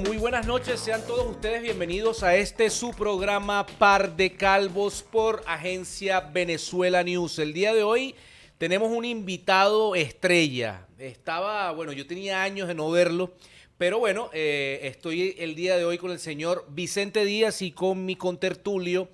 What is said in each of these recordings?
muy buenas noches, sean todos ustedes bienvenidos a su programa Par de Calvos por Agencia Venezuela News. El día de hoy tenemos un invitado estrella. Yo tenía años de no verlo, pero bueno, estoy el día de hoy con el señor Vicente Díaz y con mi contertulio,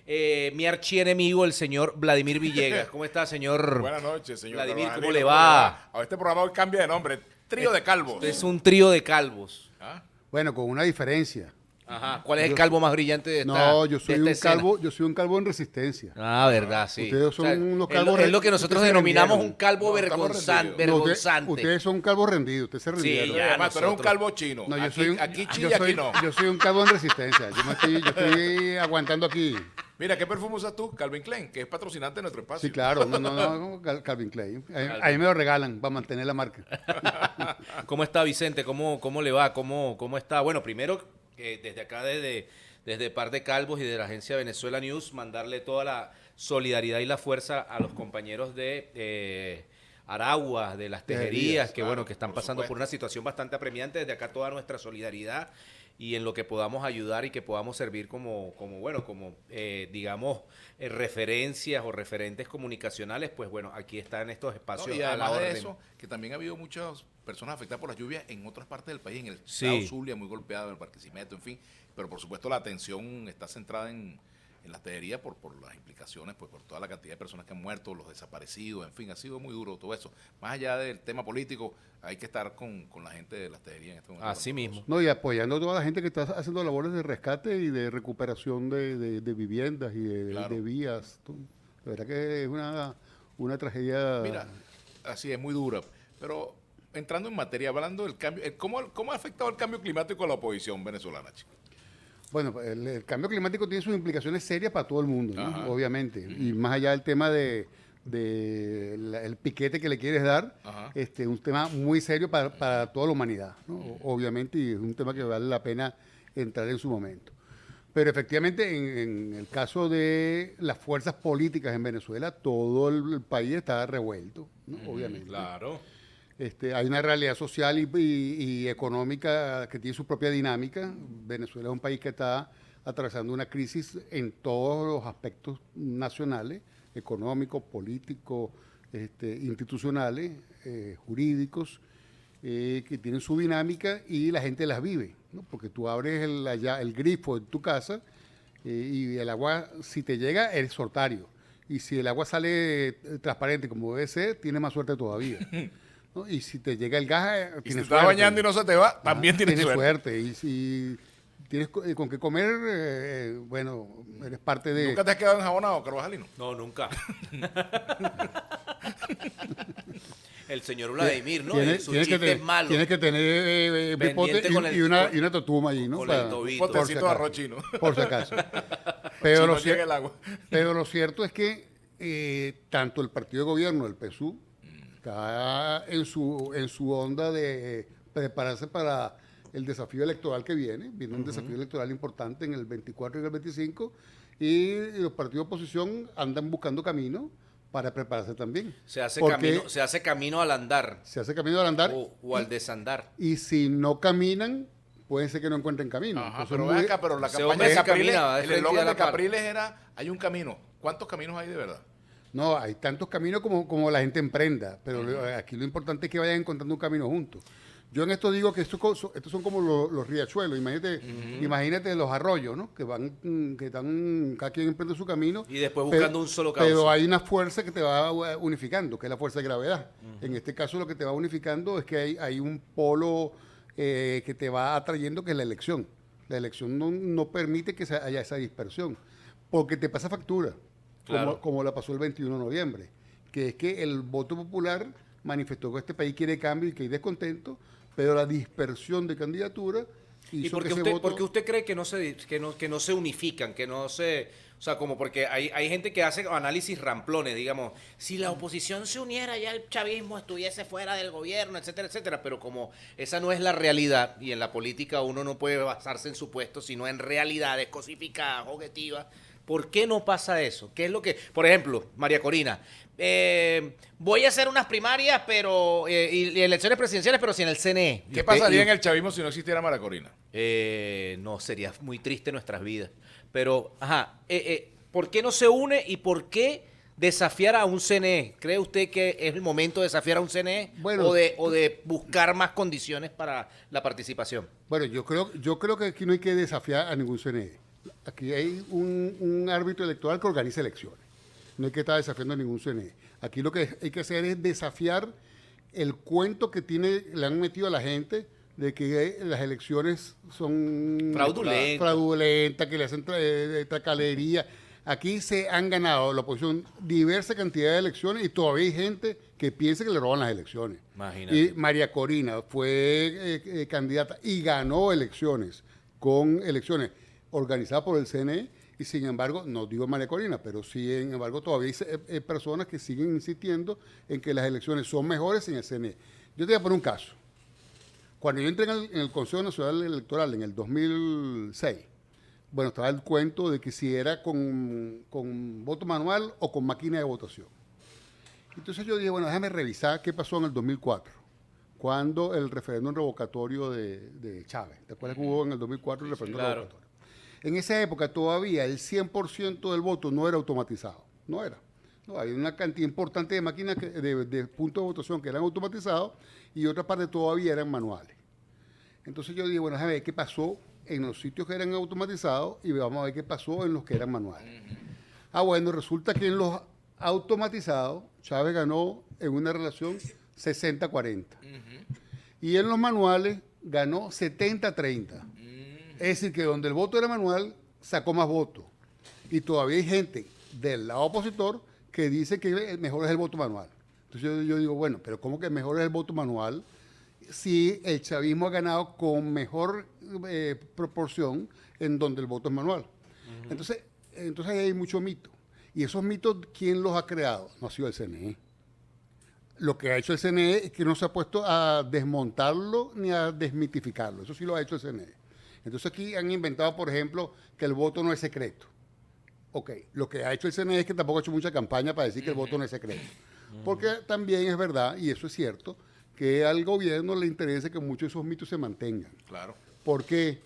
mi archienemigo, el señor Vladimir Villegas. ¿Cómo está, señor? Buenas noches, señor Vladimir, Carvajal. ¿cómo le va? A este programa hoy cambia de nombre, Trío de Calvos. Es un trío de calvos. ¿Ah? Bueno, con una diferencia. Ajá. ¿Cuál es el calvo más brillante de esta No, yo soy de un esta escena? calvo, yo soy un calvo en resistencia. Ah, verdad, sí. Ustedes son unos calvos es lo que nosotros ustedes se denominamos rindieron. un calvo No, estamos vergonzante. No, ustedes son calvos rendidos, ustedes se rindieron. ya. Además, tú eres un nosotros. calvo chino. No, yo aquí, soy un, aquí sí yo y aquí soy, no. yo soy un calvo en resistencia. Yo estoy aguantando aquí. Mira, ¿qué perfume usas tú? Calvin Klein, que es patrocinante de nuestro espacio. Sí, claro. No, Calvin Klein. Ahí me lo regalan para mantener la marca. ¿Cómo está, Vicente? ¿Cómo le va? ¿Cómo está? Bueno, primero, desde acá, desde Par de Calvos y de la agencia Venezuela News, mandarle toda la solidaridad y la fuerza a los compañeros de Aragua, de las tejerías, que claro, bueno, que están por pasando supuesto. por una situación bastante apremiante. Desde acá toda nuestra solidaridad y en lo que podamos ayudar y que podamos servir referencias o referentes comunicacionales, pues bueno, aquí están estos espacios Y a la además de orden. eso, que también ha habido muchas personas afectadas por las lluvias en otras partes del país, en el Sí. estado Zulia, muy golpeado, en el Barquisimeto, en fin. Pero por supuesto la atención está centrada en la tejería por las implicaciones, pues por toda la cantidad de personas que han muerto, los desaparecidos, en fin, ha sido muy duro todo eso. Más allá del tema político, hay que estar con la gente de las tejerías en este momento. Así mismo. No, y apoyando a toda la gente que está haciendo labores de rescate y de recuperación de viviendas y Claro. de vías. La verdad que es una tragedia. Mira, así es, muy dura. Pero entrando en materia, hablando del cambio, ¿cómo ha afectado el cambio climático a la oposición venezolana, chico? Bueno, el cambio climático tiene sus implicaciones serias para todo el mundo, ¿no? Ajá. Obviamente. Y más allá del tema el piquete que le quieres dar, Ajá. un tema muy serio para toda la humanidad, ¿no? Obviamente, y es un tema que vale la pena entrar en su momento. Pero efectivamente, en el caso de las fuerzas políticas en Venezuela, todo el país está revuelto, ¿no? Obviamente. Claro. Hay una realidad social y económica que tiene su propia dinámica. Venezuela es un país que está atravesando una crisis en todos los aspectos nacionales, económicos, políticos, institucionales, jurídicos, que tienen su dinámica y la gente las vive, ¿no? Porque tú abres el grifo en tu casa y el agua, si te llega, eres sortario. Y si el agua sale transparente como debe ser, tienes más suerte todavía. ¿No? Y si te llega el gas, Y si te tienes estás suerte. bañando y no se te va, también tienes suerte. Y si tienes con qué comer, bueno, eres parte de... ¿Nunca te has quedado enjabonado, Carvajalino? No, nunca. El señor Vladimir, ¿no? Su chiste es malo. Tienes que tener bipote Pendiente con y una totuma allí, ¿no? con el tobito. Un potecito de arroz chino. Por si acaso. Si Pero, no lo llega el agua. pero lo cierto es que tanto el partido de gobierno, el PSUV, está en su onda de prepararse para el desafío electoral que viene. Viene un desafío electoral importante en el 24 y el 25, y los partidos de oposición andan buscando camino para prepararse también. Se hace Porque camino al andar se hace camino al andar o al desandar. y si no caminan, puede ser que no encuentren camino. Ajá, Entonces, pero muy- ven acá, pero la Ese campaña hombre de sí Capriles, camina, va de el frente y a eslogan la de par. Capriles era, hay un camino. ¿Cuántos caminos hay de verdad? No, hay tantos caminos como la gente emprenda, pero aquí lo importante es que vayan encontrando un camino juntos. Yo en esto digo que estos son como los riachuelos, imagínate los arroyos, ¿no? Que están, cada quien emprende su camino. Y después buscando un solo cauce. Pero hay una fuerza que te va unificando, que es la fuerza de gravedad. En este caso lo que te va unificando es que hay un polo que te va atrayendo, que es la elección. La elección no permite que haya esa dispersión, porque te pasa factura. Claro. Como la pasó el 21 de noviembre, que es que el voto popular manifestó que este país quiere cambio y que hay descontento, pero la dispersión de candidaturas ¿Y hizo por que qué ese usted, voto... por qué usted cree que no se unifican, que no se... O sea, como porque hay gente que hace análisis ramplones, digamos, si la oposición se uniera ya el chavismo estuviese fuera del gobierno, etcétera, etcétera, pero como esa no es la realidad y en la política uno no puede basarse en supuestos, sino en realidades cosificadas, objetivas, ¿Por qué no pasa eso? ¿Qué es lo que, por ejemplo, María Corina, voy a hacer unas primarias y elecciones presidenciales, pero sin el CNE? ¿Qué pasaría en el chavismo si no existiera María Corina? No, sería muy triste nuestras vidas. Pero, ¿por qué no se une y por qué desafiar a un CNE? ¿Cree usted que es el momento de desafiar a un CNE Bueno, o de buscar más condiciones para la participación? Bueno, yo creo que aquí no hay que desafiar a ningún CNE. Aquí hay un árbitro electoral que organiza elecciones. No hay que estar desafiando a ningún CNE. Aquí lo que hay que hacer es desafiar el cuento que le han metido a la gente de que las elecciones son fraudulentas, que le hacen tracalería. Aquí se han ganado la oposición diversa cantidad de elecciones y todavía hay gente que piensa que le roban las elecciones. Imagínate. Y María Corina fue candidata y ganó elecciones con elecciones organizadas por el CNE y sin embargo, no digo María Corina, pero sin embargo todavía hay personas que siguen insistiendo en que las elecciones son mejores sin el CNE. Yo te voy a poner un caso. Cuando yo entré en el Consejo Nacional Electoral en el 2006, bueno, estaba el cuento de que si era con voto manual o con máquina de votación. Entonces yo dije, bueno, déjame revisar qué pasó en el 2004, cuando el referéndum revocatorio de Chávez. ¿Te acuerdas que hubo en el 2004 el referéndum revocatorio? En esa época todavía el 100% del voto no era automatizado. No era. No, hay una cantidad importante de máquinas de puntos de votación que eran automatizados y otra parte todavía eran manuales. Entonces yo dije, bueno, déjame ver qué pasó en los sitios que eran automatizados y vamos a ver qué pasó en los que eran manuales. Bueno, resulta que en los automatizados Chávez ganó en una relación 60-40. Y en los manuales ganó 70-30. Es decir, que donde el voto era manual, sacó más votos. Y todavía hay gente del lado opositor que dice que el mejor es el voto manual. Entonces yo digo, bueno, pero ¿cómo que mejor es el voto manual si el chavismo ha ganado con mejor proporción en donde el voto es manual? Entonces ahí hay mucho mito. Y esos mitos, ¿quién los ha creado? No ha sido el CNE. Lo que ha hecho el CNE es que no se ha puesto a desmontarlo ni a desmitificarlo. Eso sí lo ha hecho el CNE. Entonces aquí han inventado, por ejemplo, que el voto no es secreto. Ok, lo que ha hecho el CNE es que tampoco ha hecho mucha campaña para decir que el voto no es secreto. Porque también es verdad, y eso es cierto, que al gobierno le interesa que muchos de esos mitos se mantengan. Claro. ¿Por qué?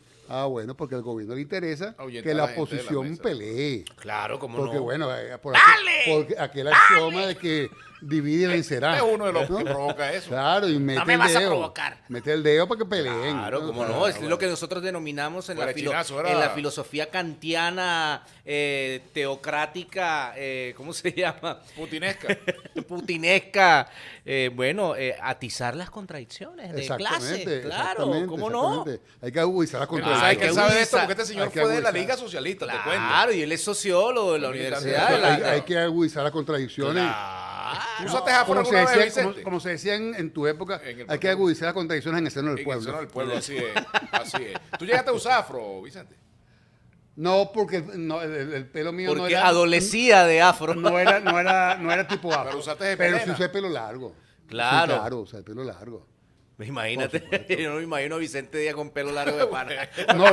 Bueno, porque al gobierno le interesa que la oposición pelee. Claro, como porque, no. bueno, por ¡Dale! aquel axioma de que divide y vencerá. Es uno de los que provoca eso. Claro, y mete No me el vas a dedo. provocar. Mete el dedo para que peleen. Claro, como no. Es lo que nosotros denominamos en Fuera chinazo, era- en la filosofía kantiana teocrática, ¿cómo se llama? Putinesca. Putinesca. Atizar las contradicciones de clase. Claro, exactamente, ¿cómo no? exactamente. Hay que agudizar las ¿Sabes contradicciones. que él sabe de esto? Porque este señor hay que fue de la agudizar. Liga Socialista, te cuento. Claro, y él es sociólogo de la universidad. Hay que agudizar las contradicciones. ¿Tú usaste afro Como se, alguna vez, decía, Vicente? como se decía en tu época, En el hay que agudizar las contradicciones en el seno del En el pueblo. seno del pueblo, así es. Así es. ¿Tú llegaste a usar afro, Vicente? No, porque no, el pelo mío no Porque era... adolecía de afro. No era tipo afro. Pero usaste de Pero melena. sí usé pelo largo. Claro. Sí, claro, usé el pelo largo. Imagínate, yo no me imagino a Vicente Díaz con pelo largo de pana. No,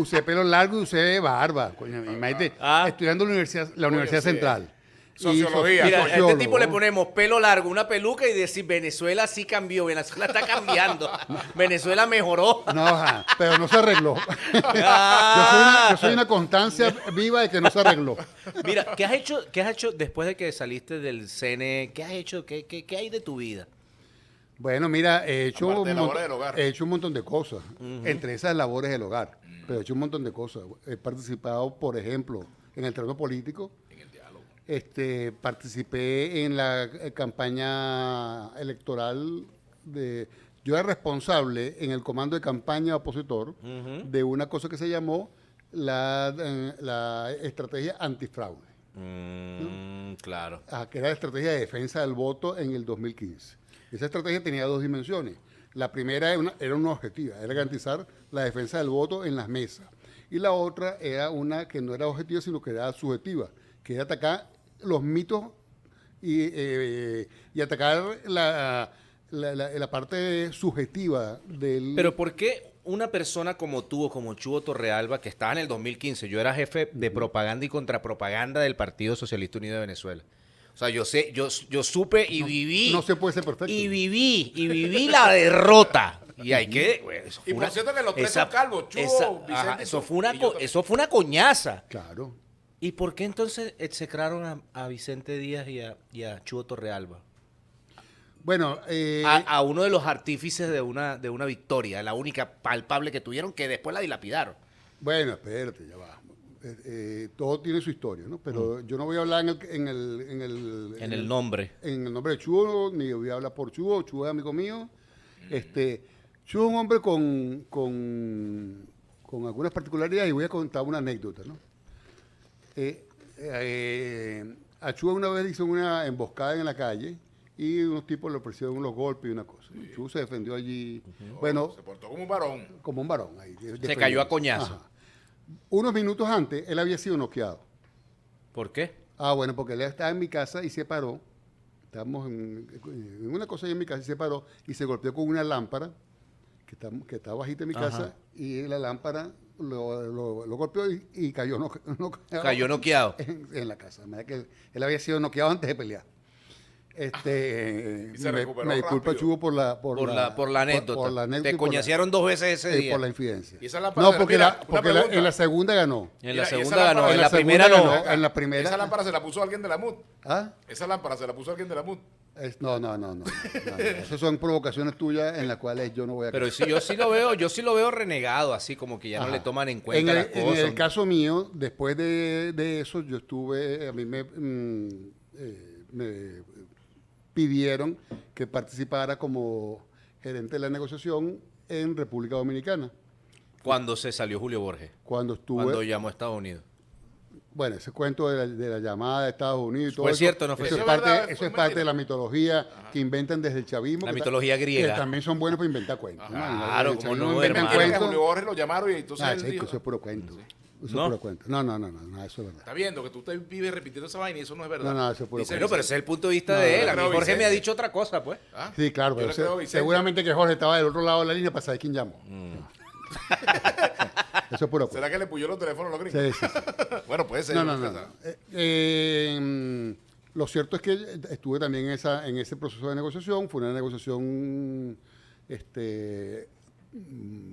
usé pelo largo y usé barba. Coño, imagínate, estudiando en la Universidad sí. Central. Sociología. Mira, a sociólogo. este tipo le ponemos pelo largo, una peluca y decir Venezuela sí cambió, Venezuela está cambiando, Venezuela mejoró. No, pero no se arregló. Yo soy una constancia viva de que no se arregló. Mira, ¿qué has hecho después de que saliste del CNE? ¿Qué has hecho? ¿Qué hay de tu vida? Bueno, mira, he hecho, Aparte de labores del hogar. he hecho un montón de cosas, entre esas labores del hogar, pero he hecho un montón de cosas. He participado, por ejemplo, en el terreno político. En el diálogo. Participé en la campaña electoral yo era responsable en el comando de campaña opositor de una cosa que se llamó la estrategia antifraude, Claro. que era la estrategia de defensa del voto en el 2015. Esa estrategia tenía dos dimensiones. La primera era una objetiva, era garantizar la defensa del voto en las mesas. Y la otra era una que no era objetiva, sino que era subjetiva, que era atacar los mitos y atacar la parte subjetiva del... Pero ¿por qué una persona como tú o como Chugo Torrealba, que estaba en el 2015, yo era jefe de propaganda y contrapropaganda del Partido Socialista Unido de Venezuela. O sea, yo supe y viví. No se puede ser perfecto. Y viví la derrota. Y hay que. Bueno, eso fue Y por cierto que los tres son calvos, Chugo, Vicente eso y fue una y yo eso fue una coñaza. Claro. ¿Y por qué entonces execraron a Vicente Díaz y a Chugo Torrealba? Bueno, A uno de los artífices de una victoria, la única palpable que tuvieron, que después la dilapidaron. bueno, espérate, ya va. Todo tiene su historia, ¿no? Pero yo no voy a hablar En el nombre. en el nombre de Chugo, ni voy a hablar por Chugo. Chugo es amigo mío. Chugo es un hombre con algunas particularidades y voy a contar una anécdota, ¿no? A Chugo una vez hizo una emboscada en la calle y unos tipos le ofrecieron unos golpes y una cosa. Chugo se defendió allí, bueno, se portó como un varón. como un varón. Ahí, Se cayó a coñazo. Ajá. Unos minutos antes, él había sido noqueado. ¿Por qué? Bueno, porque él estaba en mi casa y se paró. Estábamos en una cosa ahí en mi casa y se paró y se golpeó con una lámpara que estaba bajita en mi casa y la lámpara lo golpeó y cayó, Cayó noqueado. en la casa. De manera que él había sido noqueado antes de pelear. Y se recuperó me disculpa, rápido. Chugo, por la anécdota. por la anécdota Te y por la- coñacearon 2 veces ese día. por la infidencia. Y esa lámpara No, se- porque, mira, una porque pregunta. en la segunda ganó. En la Mira, y esa segunda lámpara- ganó, en en la la primera segunda no. ganó. En la primera- Esa lámpara se la puso alguien de la MUD. ¿Ah? Esa lámpara se la puso alguien de la MUD. No. Esas son provocaciones tuyas en las cuales yo no voy a Pero sí, yo sí lo veo renegado, así como que ya no Ajá. le toman en cuenta las En cosas. el caso mío, después de eso, yo estuve, a mí me pidieron que participara como gerente de la negociación en República Dominicana. Cuando se salió Julio Borges, Cuando estuve, cuando llamó a Estados Unidos. bueno, ese cuento de la llamada de Estados Unidos y todo ¿Fue eso, cierto o no fue eso cierto? es parte, Eso es verdad, eso fue es parte mentira. de la mitología que inventan desde el chavismo. La que mitología griega. Que también son buenos para inventar cuentos. ¿no? Claro, El cómo chavismo no, inventan hermano. Mentira que a cuentos. Julio Borges lo llamaron y entonces él Chico, dijo, eso es puro cuento. Eso ¿No? es puro cuento. No, eso es verdad. está viendo que tú te vives repitiendo esa vaina y eso no es verdad. No, eso es puro Dice Bueno, pero ese es el punto de vista No, de yo él. A mí creo Jorge Vicente. me ha dicho otra cosa, pues. ¿Ah? Sí, claro, Yo pero le creo a Vicente. seguramente que Jorge estaba del otro lado de la línea para saber quién llamó. Eso es puro cuento. ¿Será que le puyó los teléfonos a los gringos? Sí. Bueno, puede ser. No. ¿verdad? Lo cierto es que estuve también en ese proceso de negociación. Fue una negociación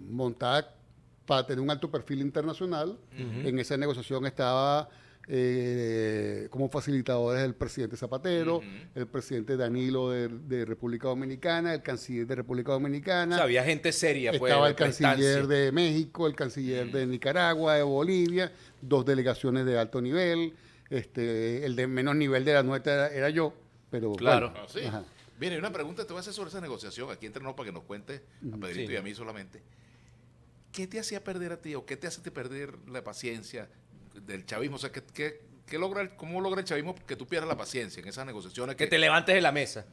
montada para tener un alto perfil internacional. En esa negociación estaba como facilitadores el presidente Zapatero, el presidente Danilo de República Dominicana, el canciller de República O Dominicana. sea, había gente seria, pues. Estaba de el canciller prestancia. de México, el canciller de Nicaragua, de Bolivia, 2 delegaciones de alto nivel. El de menor nivel de la nuestra era yo, pero Claro. bueno, Ah, sí. ajá. Mire, una pregunta te voy a hacer sobre esa negociación. Aquí entre nosotros para que nos cuente a Pedrito Sí. y a mí solamente. ¿Qué te hacía perder a ti o qué te hace perder la paciencia del chavismo? O sea, ¿cómo logra el chavismo que tú pierdas la paciencia en esas negociaciones? Que te levantes de la mesa.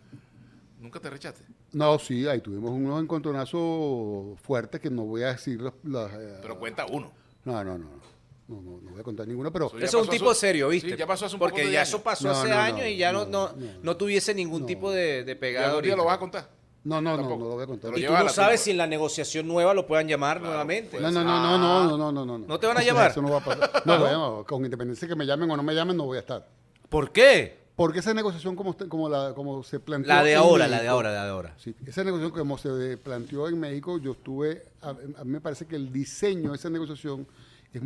¿Nunca te rechaste? No, sí, ahí tuvimos unos encontronazos fuertes que no voy a decir Pero cuenta uno. No voy a contar ninguno, pero Eso ya Eso es un pasó tipo hace- serio, ¿viste? sí, ya pasó hace un Porque poco de ya años. eso pasó No, hace no, años y ya no. no tuviese ningún tipo de ¿Y pegada algún día ahorita. lo vas a contar? no Tampoco. lo voy a contar. Pero Y tú lleva no la sabes tumba. si en la negociación nueva lo puedan llamar Claro, nuevamente. pues. No. ¿No te van a llamar? Eso no va a pasar. No, con independencia que me llamen o no me llamen, no voy a estar. ¿Por qué? Porque esa negociación como se planteó La de en ahora, la de México, ahora, la de ahora. Sí, esa negociación como se planteó en México, a mí me parece que el diseño de esa negociación es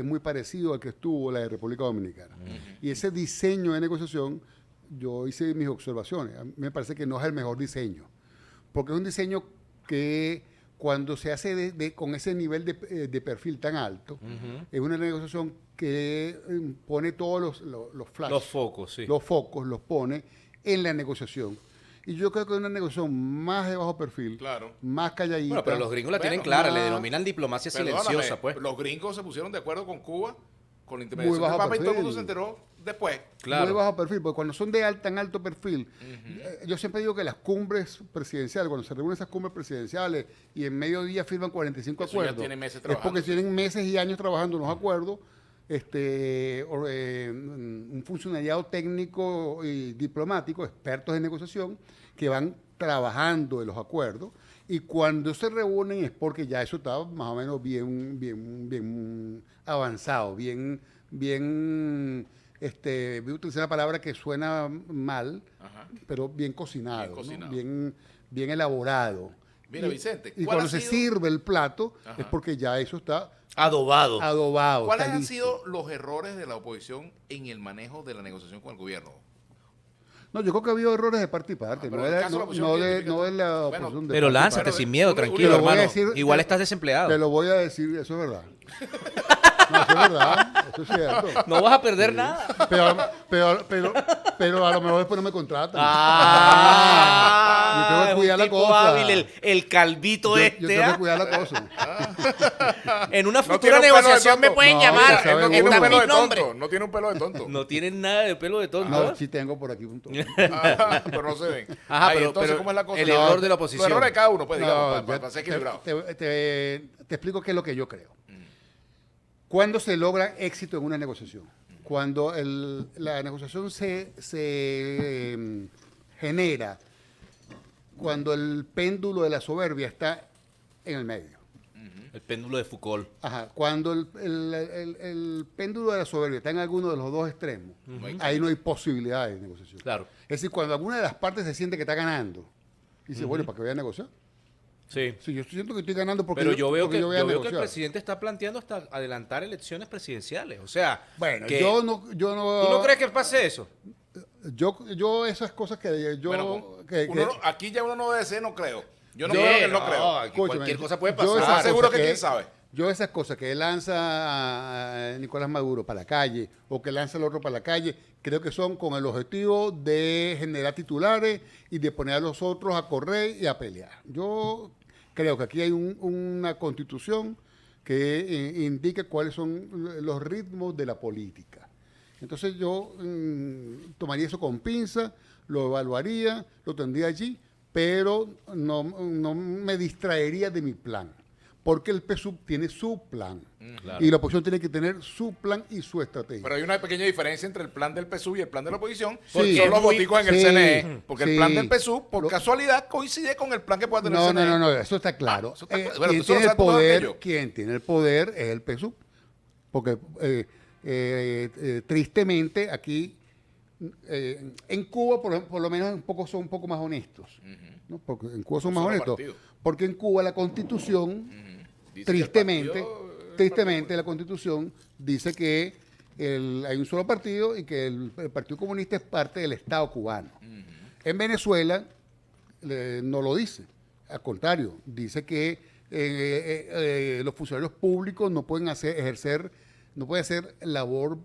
muy parecido al que estuvo la de República Dominicana. Y ese diseño de negociación, yo hice mis observaciones. A mí me parece que no es el mejor diseño, porque es un diseño que cuando se hace con ese nivel de perfil tan alto, es una negociación que pone todos los flashes, Los focos, sí. los focos los pone en la negociación. Y yo creo que es una negociación más de bajo perfil, Claro. más calladita. Bueno, pero los gringos la Bueno, tienen clara, no. le denominan diplomacia Perdóname, silenciosa, pues. los gringos se pusieron de acuerdo con Cuba, con la intermediación Muy del bajo Papa y todo el mundo perfil. se enteró después. Claro. Muy bajo perfil, porque cuando son de tan alto perfil, yo siempre digo que las cumbres presidenciales, cuando se reúnen esas cumbres presidenciales y en medio día firman 45 Eso ya acuerdos, tienen meses es trabajando, porque sí. tienen meses y años trabajando en los acuerdos, un funcionariado técnico y diplomático, expertos en negociación, que van trabajando en los acuerdos Y cuando se reúnen es porque ya eso está más o menos bien avanzado, voy a utilizar una palabra que suena mal, Ajá. pero bien cocinado, Bien ¿no? cocinado. Bien elaborado. Mira, Vicente, Y ¿cuál cuando ha se sido- sirve el plato Ajá. es porque ya eso está Adobado. adobado. ¿Cuáles está han listo. sido los errores de la oposición en el manejo de la negociación con el gobierno? No, yo creo que ha habido errores de parte y parte, pero no en de, el caso de la oposición, no ¿qué de significa? la Bueno, oposición de Pero parte y lánzate parte. sin miedo, Te tranquilo, lo voy a hermano. decir, Igual te- estás desempleado. Te lo voy a decir, eso es verdad. No, eso es verdad, eso es cierto. No vas a perder nada. Pero a lo mejor después no me contratan. Ah, Yo tengo que es cuidar un la tipo cosa. hábil, el calvito Yo este. tengo ¿ah? que cuidar la cosa. En una No futura tiene un pelo de negociación me tonto. pueden No, llamar. ya sabe Él no tiene uno. un pelo Está de mi nombre. tonto. No tiene un pelo de tonto. No tienen nada de pelo de tonto. No, ¿ah? sí tengo por aquí un toque. Pero no se ven. Ajá, Ay, pero- entonces, pero ¿cómo es la cosa? el No, error de la oposición. Los errores de cada uno, pues, digamos, No, para ser equilibrado. te explico qué es lo que yo creo. ¿Cuándo se logra éxito en una negociación? Cuando la negociación se genera, cuando el péndulo de la soberbia está en el medio. El péndulo de Foucault. Ajá, cuando el péndulo de la soberbia está en alguno de los dos extremos, ahí no hay posibilidad de negociación. Claro. Es decir, cuando alguna de las partes se siente que está ganando, dice, bueno, ¿para qué voy a negociar? Sí. Si yo siento que estoy ganando porque Pero yo veo porque que, voy a yo veo que el negociar. presidente está planteando hasta adelantar elecciones presidenciales. O sea, Bueno, que- yo no... ¿tú no crees que pase eso? Yo esas cosas que yo... Bueno, que- uno que- no- aquí ya uno no debe ser, no creo. Yo no Yo- creo que él no no, creo. aquí Escúchame, cualquier cosa puede yo pasar. esas ¿Estás seguro cosas que quién sabe? Yo esas cosas que él lanza a Nicolás Maduro para la calle o que lanza el otro para la calle, creo que son con el objetivo de generar titulares y de poner a los otros a correr y a pelear. Yo creo que aquí hay una constitución que indica cuáles son los ritmos de la política. Entonces yo tomaría eso con pinza, lo evaluaría, lo tendría allí, pero no me distraería de mi plan. Porque el PSUV tiene su plan. Claro. Y la oposición tiene que tener su plan y su estrategia. Pero hay una pequeña diferencia entre el plan del PSUV y el plan de la oposición, Sí. porque son los Muy- voticos en el sí, CNE. Porque el plan sí. del PSUV, por casualidad, coincide con el plan que pueda tener el CNE. No, eso está claro. Ah, eso está claro. Bueno, Quien tú solo tiene el sabes tú mejor que poder, yo. quien tiene el poder es el PSUV. Porque tristemente aquí en Cuba por lo menos son un poco más honestos. ¿no? Porque en Cuba son Un más solo honestos. partido. Porque en Cuba la Constitución Dice que el tristemente, partido- la Constitución dice que hay un solo partido y que el Partido Comunista es parte del Estado cubano. En Venezuela no lo dice, al contrario, dice que los funcionarios públicos no pueden hacer labor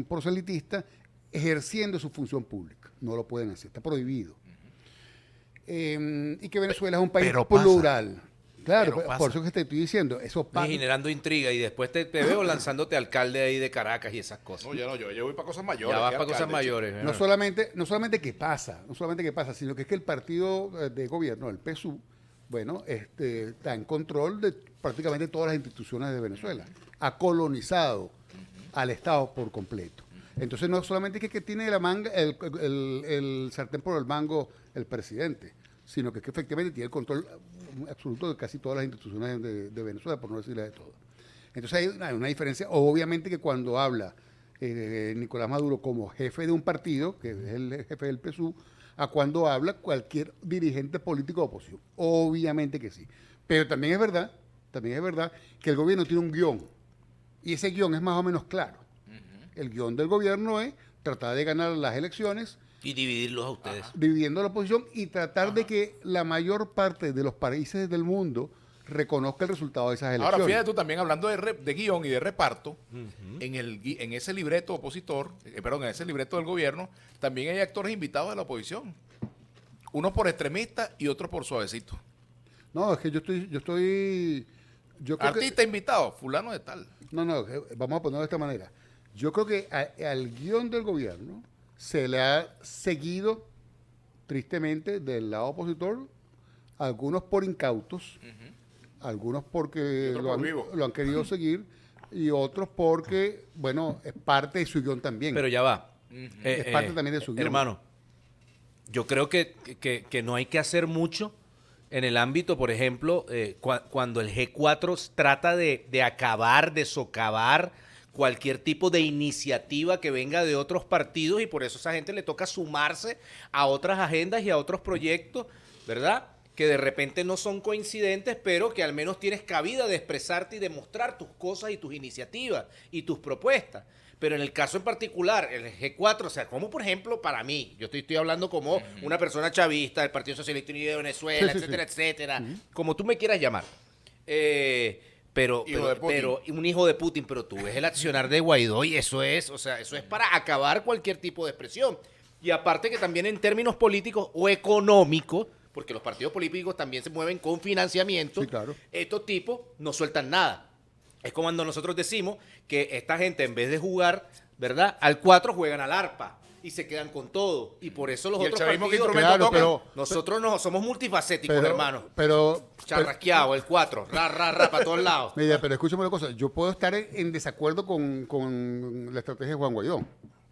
proselitista ejerciendo su función pública, no lo pueden hacer, está prohibido. Y que Venezuela es un país pero pasa. plural. Claro, Pero por pasa. eso es que te estoy diciendo, eso Y pasa. generando intriga y después te veo lanzándote alcalde ahí de Caracas y esas cosas. No, yo voy para cosas mayores. Ya vas que para cosas alcalde, chico. mayores. No solamente que pasa, sino que es que el partido de gobierno, el PSUV, bueno, está en control de prácticamente todas las instituciones de Venezuela. Ha colonizado al Estado por completo. Entonces no solamente que tiene la manga, el sartén por el mango el presidente, sino que efectivamente tiene el control absoluto de casi todas las instituciones de Venezuela, por no decirle de todas. Entonces hay una diferencia, obviamente que cuando habla Nicolás Maduro como jefe de un partido, que es el jefe del PSUV, a cuando habla cualquier dirigente político de oposición. Obviamente que sí. Pero también es verdad que el gobierno tiene un guión, y ese guión es más o menos claro. El guión del gobierno es tratar de ganar las elecciones, Y dividirlos a ustedes. dividiendo la oposición y tratar de que la mayor parte de los países del mundo reconozca el resultado de esas elecciones. Ahora, fíjate tú también hablando de guión y de reparto, en ese libreto opositor, en ese libreto del gobierno, también hay actores invitados de la oposición. Unos por extremistas y otros por suavecito. No, es que yo creo que, Artista invitado, fulano de tal. vamos a ponerlo de esta manera. Yo creo que al guión del gobierno se le ha seguido tristemente del lado opositor, algunos por incautos, algunos porque otros por vivo. lo han querido seguir y otros porque, bueno, es parte de su guión también. Pero ya va. Es parte también de su guión. Hermano, yo creo que no hay que hacer mucho En el ámbito, por ejemplo, cuando el G4 trata de acabar, de socavar cualquier tipo de iniciativa que venga de otros partidos, y por eso a esa gente le toca sumarse a otras agendas y a otros proyectos, ¿verdad? Que de repente no son coincidentes, pero que al menos tienes cabida de expresarte y demostrar tus cosas y tus iniciativas y tus propuestas. Pero en el caso en particular, el G4, o sea, como por ejemplo para mí, yo estoy hablando como una persona chavista del Partido Socialista Unido de Venezuela, Sí, sí, etcétera, sí. etcétera, como tú me quieras llamar. Pero un hijo de Putin, pero tú ves el accionar de Guaidó y eso es, o sea, eso es para acabar cualquier tipo de expresión. Y aparte que también en términos políticos o económicos, porque los partidos políticos también se mueven con financiamiento, Sí, claro. estos tipos no sueltan nada. Es como cuando nosotros decimos que esta gente en vez de jugar, ¿verdad? Al 4 juegan al arpa y se quedan con todo. Y por eso los ¿Y el otros chavismo qué partidos... instrumento Claro, toca? Nosotros no somos multifacéticos, hermano. Pero, Charrasqueado, el 4, para todos lados. mira, pero escúchame una cosa, yo puedo estar en desacuerdo con la estrategia de Juan Guaidó,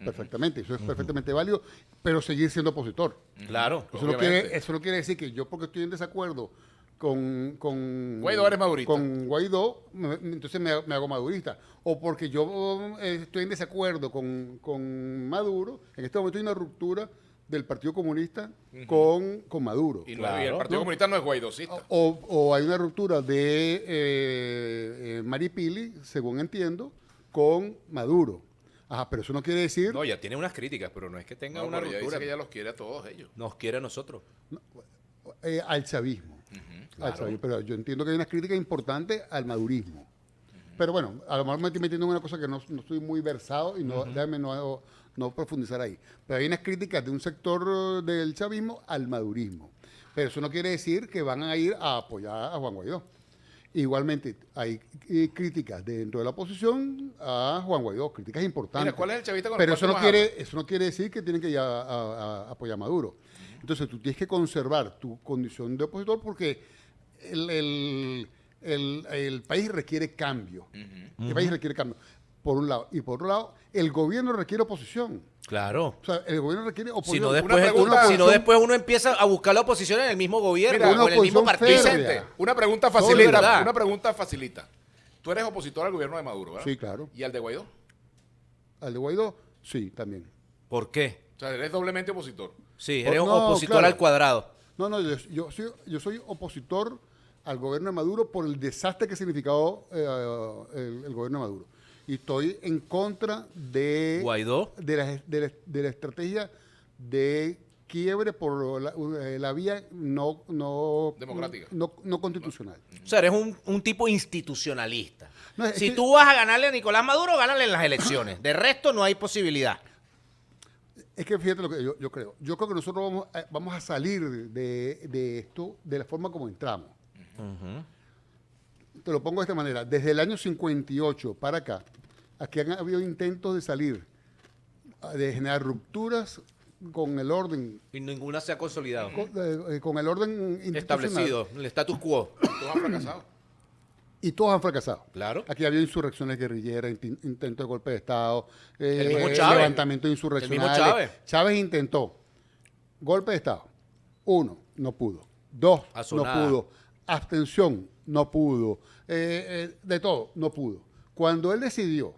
perfectamente, eso es perfectamente válido, pero seguir siendo opositor. Claro. Obviamente. Eso no quiere decir que yo porque estoy en desacuerdo con Guaidó eres madurista. Con Guaidó, entonces me hago madurista. O porque yo estoy en desacuerdo con Maduro, en este momento hay una ruptura del Partido Comunista con Maduro. Y, Claro. y el Partido Comunista no es guaidocista. O hay una ruptura de Maripili, según entiendo, con Maduro. Ajá, pero eso no quiere decir... No, ya tiene unas críticas, pero no es que tenga No, una pero ella ruptura. dice que ella los quiere a todos ellos. Nos quiere a nosotros. al chavismo. claro. Al chavismo. Pero yo entiendo que hay unas críticas importantes al madurismo. Pero bueno, a lo mejor me estoy metiendo en una cosa que no estoy muy versado y déjame no profundizar ahí. Pero hay unas críticas de un sector del chavismo al madurismo. Pero eso no quiere decir que van a ir a apoyar a Juan Guaidó. Igualmente, hay críticas dentro de la oposición a Juan Guaidó, críticas importantes. Mira, ¿cuál es el chavista con el Pero cual eso tú no más quiere, eso no quiere decir que tienen que ir a apoyar a Maduro. Entonces, tú tienes que conservar tu condición de opositor porque el país requiere cambio. El país requiere cambio, por un lado. Y por otro lado, el gobierno requiere oposición. Claro. O sea, el gobierno requiere Si oposición. no, Una después, pregunta- si no, después uno empieza a buscar la oposición en el mismo gobierno Mira, o en el mismo oposición partido. férrea. Vicente, una pregunta ¿verdad? facilita. Una pregunta facilita. Tú eres opositor al gobierno de Maduro, ¿verdad? Sí, claro. ¿Y al de Guaidó? Al de Guaidó, sí, también. ¿Por qué? O sea, eres doblemente opositor. Sí, Oh, eres un no, opositor claro. al cuadrado. No, yo soy opositor al gobierno de Maduro por el desastre que ha significado el gobierno de Maduro. Y estoy en contra de Guaidó. de la estrategia de quiebre por la vía no Democrática. no constitucional. O sea, eres un tipo institucionalista. No, es Si que- tú vas a ganarle a Nicolás Maduro, gánale en las elecciones. De resto, no hay posibilidad. Es que fíjate lo que yo creo. Yo creo que nosotros vamos a salir de esto de la forma como entramos. Te lo pongo de esta manera. Desde el año 58 para acá, aquí han habido intentos de salir, de generar rupturas con el orden, Y ninguna se ha consolidado. con el orden institucional. Establecido, el status quo. Todos han fracasado. Y todos han fracasado. Claro. Aquí había insurrecciones guerrilleras, intentos de golpe de Estado, mismo Chávez. levantamientos insurreccionales. El mismo Chávez. Chávez intentó golpe de Estado. 1, no pudo. 2, no Azonada. pudo. Abstención, no pudo. De todo, no pudo. Cuando él decidió,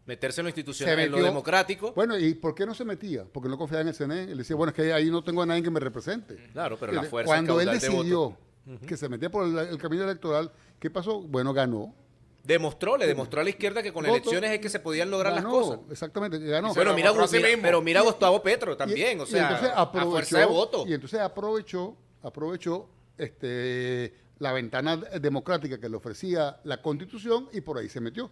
Meterse en lo se institucional, en lo metió- democrático. Bueno, ¿y por qué no se metía? Porque no confiaba en el CNE. Él decía, bueno, es que ahí no tengo a nadie que me represente. Claro, pero la fuerza Cuando él caudal de decidió votos. que se metía por el camino electoral, ¿qué pasó? Bueno, ganó. Le demostró a la izquierda que con Voto. elecciones es que se podían lograr las Ganó, cosas. exactamente, ganó. Pero Bueno, demostró a sí mismo. pero mira a Gustavo Petro Y- también, o y sea, entonces a fuerza de voto. Y entonces aprovechó la ventana democrática que le ofrecía la Constitución y por ahí se metió.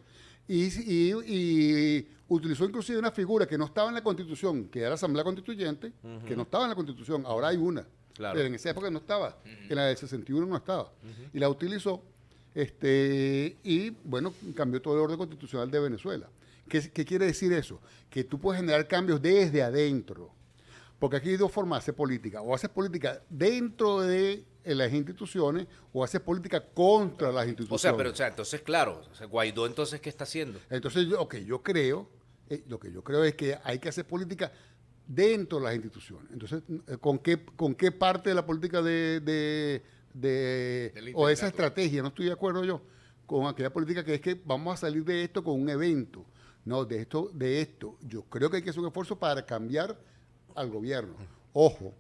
Y utilizó inclusive una figura que no estaba en la Constitución, que era la Asamblea Constituyente, que no estaba en la Constitución, ahora hay una. Claro. Pero en esa época no estaba, en la del 61 no estaba. Y la utilizó, y bueno, cambió todo el orden constitucional de Venezuela. ¿Qué quiere decir eso? Que tú puedes generar cambios desde adentro. Porque aquí hay dos formas de hacer política. O haces política dentro de las instituciones o haces política contra las instituciones. O sea, entonces, claro, o sea, Guaidó entonces, ¿qué está haciendo? Entonces, lo que yo creo es que hay que hacer política dentro de las instituciones. Entonces, ¿con qué parte de la política de Del o esa interinato. estrategia, no estoy de acuerdo yo con aquella política que es que vamos a salir de esto con un evento. No, de esto. Yo creo que hay que hacer un esfuerzo para cambiar al gobierno. Ojo,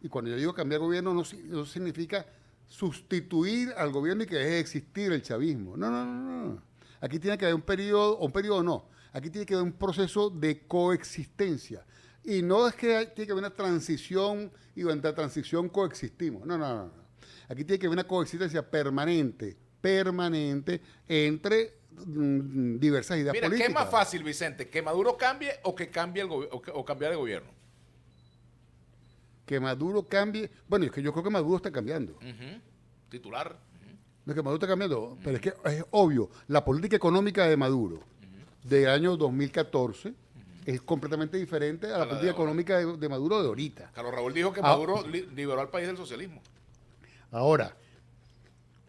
y cuando yo digo cambiar gobierno no significa sustituir al gobierno y que deje de existir el chavismo. No. Aquí tiene que haber un periodo no. Aquí tiene que haber un proceso de coexistencia. Y no es que tiene que haber una transición y durante la transición coexistimos. No. Aquí tiene que haber una coexistencia permanente entre diversas ideas Mira, políticas. ¿qué es más fácil, Vicente? ¿Que Maduro cambie o que cambie o cambiar de gobierno? Que Maduro cambie. Bueno, es que yo creo que Maduro está cambiando. Titular. No es que Maduro está cambiando, pero es que es obvio, la política económica de Maduro del año 2014 es completamente diferente a la la de política ahora. económica de Maduro de ahorita. Carlos Raúl dijo que Ah. Maduro liberó al país del socialismo. Ahora,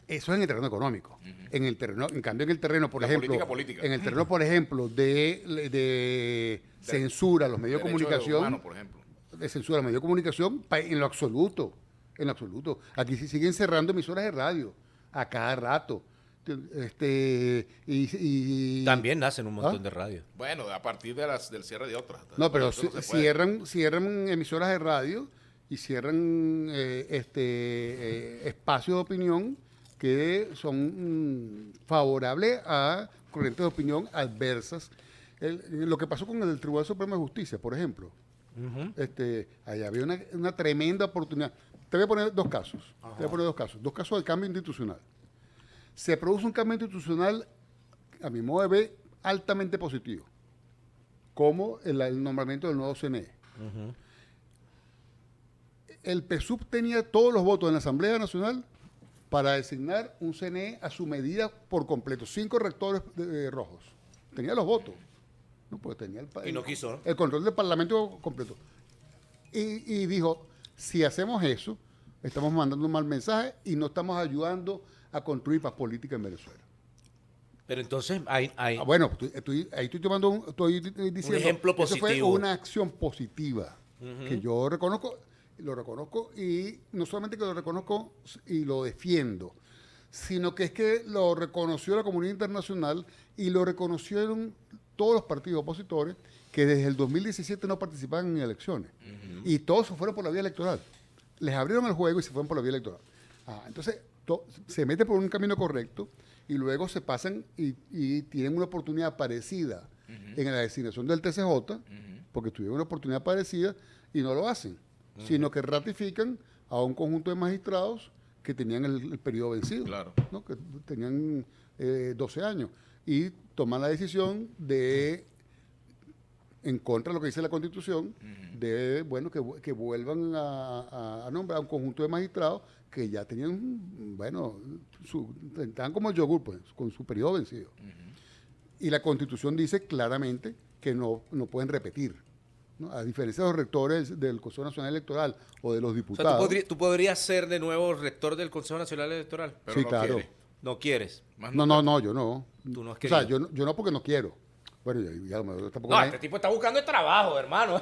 eso es en el terreno económico. En cambio, en el terreno, por La ejemplo, política. en el terreno, por ejemplo, de censura a los medios de Derechos comunicación, humanos, por ejemplo. de censura a los medios de comunicación, en lo absoluto. Aquí se siguen cerrando emisoras de radio a cada rato. Y También nacen un montón ¿Ah? de radios. Bueno, a partir del cierre de otras. No, pero Eso no se puede. cierran emisoras de radio y cierran espacios de opinión que son favorables a corrientes de opinión adversas. Lo que pasó con el Tribunal Supremo de Justicia, por ejemplo, allá había una tremenda oportunidad. Te voy a poner dos casos. Dos casos de cambio institucional. Se produce un cambio institucional, a mi modo de ver, altamente positivo, como el nombramiento del nuevo CNE. El PSUV tenía todos los votos en la Asamblea Nacional para designar un CNE a su medida por completo. 5 rectores rojos. Tenía los votos. No, pues tenía Y no quiso, ¿no? el control del Parlamento completo. Y dijo, si hacemos eso, estamos mandando un mal mensaje y no estamos ayudando a construir paz política en Venezuela. Pero entonces hay Bueno, ahí estoy tomando estoy diciendo, ejemplo eso fue positivo. una acción positiva que yo lo reconozco y no solamente que lo reconozco y lo defiendo, sino que es que lo reconoció la comunidad internacional y lo reconocieron todos los partidos opositores que desde el 2017 no participaban en elecciones y todos se fueron por la vía electoral. Les abrieron el juego y se fueron por la vía electoral. Entonces, se mete por un camino correcto y luego se pasan y tienen una oportunidad parecida en la designación del TCJ, porque tuvieron una oportunidad parecida y no lo hacen, sino que ratifican a un conjunto de magistrados que tenían el periodo vencido, Claro. ¿no? Que tenían 12 años, y toman la decisión de, en contra de lo que dice la Constitución, de que vuelvan a nombrar a un conjunto de magistrados que ya tenían, estaban como el yogur, pues, con su periodo vencido. Y la Constitución dice claramente que no pueden repetir, ¿no? A diferencia de los rectores del Consejo Nacional Electoral o de los O sea, diputados. tú podrías ser de nuevo rector del Consejo Nacional Electoral. Pero Sí, no claro. quiere. No quieres. Más No, yo no. Tú no has O sea, querido. yo no porque no quiero. Bueno, tampoco No, este tipo está buscando el trabajo, hermano.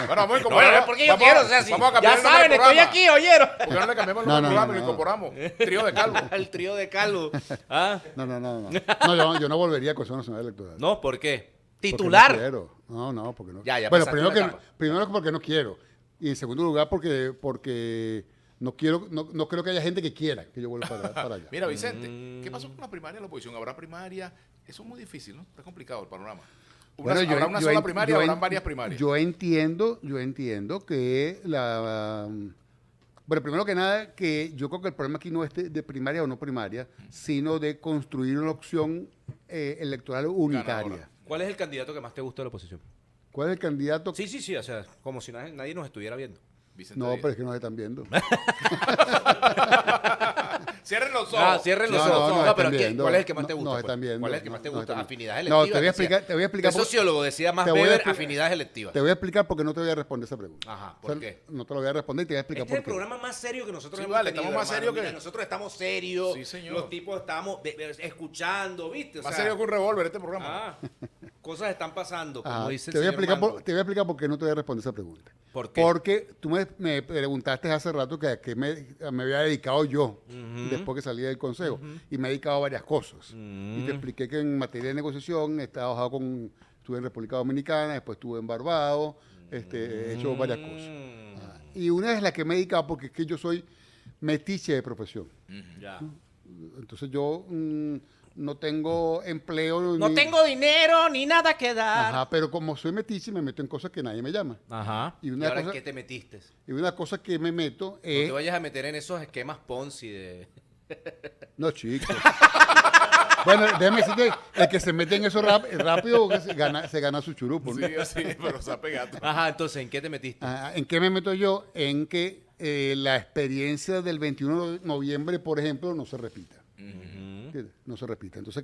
Bueno, vamos a No, incorporar. es porque yo vamos quiero, o sea, si vamos a ya cambiar el nombre saben, del estoy programa. aquí, oyeron. ¿Por qué no le cambiamos el No, nombre del programa y lo no. incorporamos? Trío de calvo. El trío de Calvo. ¿Ah? No. No, yo no volvería al Consejo Nacional Electoral. No, ¿por qué? Porque Titular. No quiero. No, porque no. Ya Bueno, pasaste una etapa. primero porque no quiero. Y en segundo lugar porque no creo que haya gente que quiera que yo vuelva para allá. Mira, Vicente, ¿qué pasó con la primaria de la oposición? ¿Habrá primaria? Eso es muy difícil, ¿no? Está complicado el panorama. ¿Habrá una sola primaria o habrán varias primarias? Yo entiendo que bueno, primero que nada, que yo creo que el problema aquí no es de primaria o no primaria, sino de construir una opción electoral unitaria. Ganadora. ¿Cuál es el candidato que más te gusta de la oposición? ¿Cuál es el candidato? Sí, o sea, como si nadie nos estuviera viendo. Vicente No, Díaz. pero es que nos están viendo. Cierren los ojos. Cierren los No, ojos. nos No, están pero viendo. ¿cuál es el que más No, te gusta? nos pues? están viendo. ¿Cuál es el que más te Nos gusta? están Afinidades viendo. No, electivas. te voy a explicar El sociólogo decía más te voy a Weber, expli- afinidades electivas. Te voy a explicar porque no te voy a responder esa pregunta. Ajá, ¿por qué? No te lo voy a responder y te voy a explicar Este es el por qué. programa más serio que nosotros Sí, hemos vale, tenido, estamos más hermano. serios que- Mira, nosotros estamos serios. Sí, señor. Los tipos estamos escuchando, ¿viste? O Más sea, serio que un revólver este programa. Ah, cosas están pasando, como Ajá, dice el te voy a señor explicar Mango. te voy a explicar por qué no te voy a responder esa pregunta. ¿Por qué? Porque tú me preguntaste hace rato que a qué me había dedicado yo después que salí del consejo. Y me he dedicado a varias cosas. Y te expliqué que en materia de negociación he trabajado estuve en República Dominicana, después estuve en Barbados, he hecho varias cosas. Y una es la que me he dedicado porque es que yo soy metiche de profesión. Ya. Entonces yo no tengo empleo. No ni- tengo dinero ni nada que dar. Ajá, pero como soy metiche me meto en cosas que nadie me llama. Ajá. Y ¿Y una ahora en cosa- qué te metiste? Y una cosa que me meto No te es... vayas a meter en esos esquemas Ponzi de... No, chico. Bueno, déjame decirte, el que se mete en eso rápido se gana su churupo, ¿no? Sí, así, pero se ha pegado. Ajá, entonces, ¿en qué te metiste? ¿En qué me meto yo? En que la experiencia del 21 de noviembre, por ejemplo, no se repita. ¿Entiendes? No se repita. Entonces,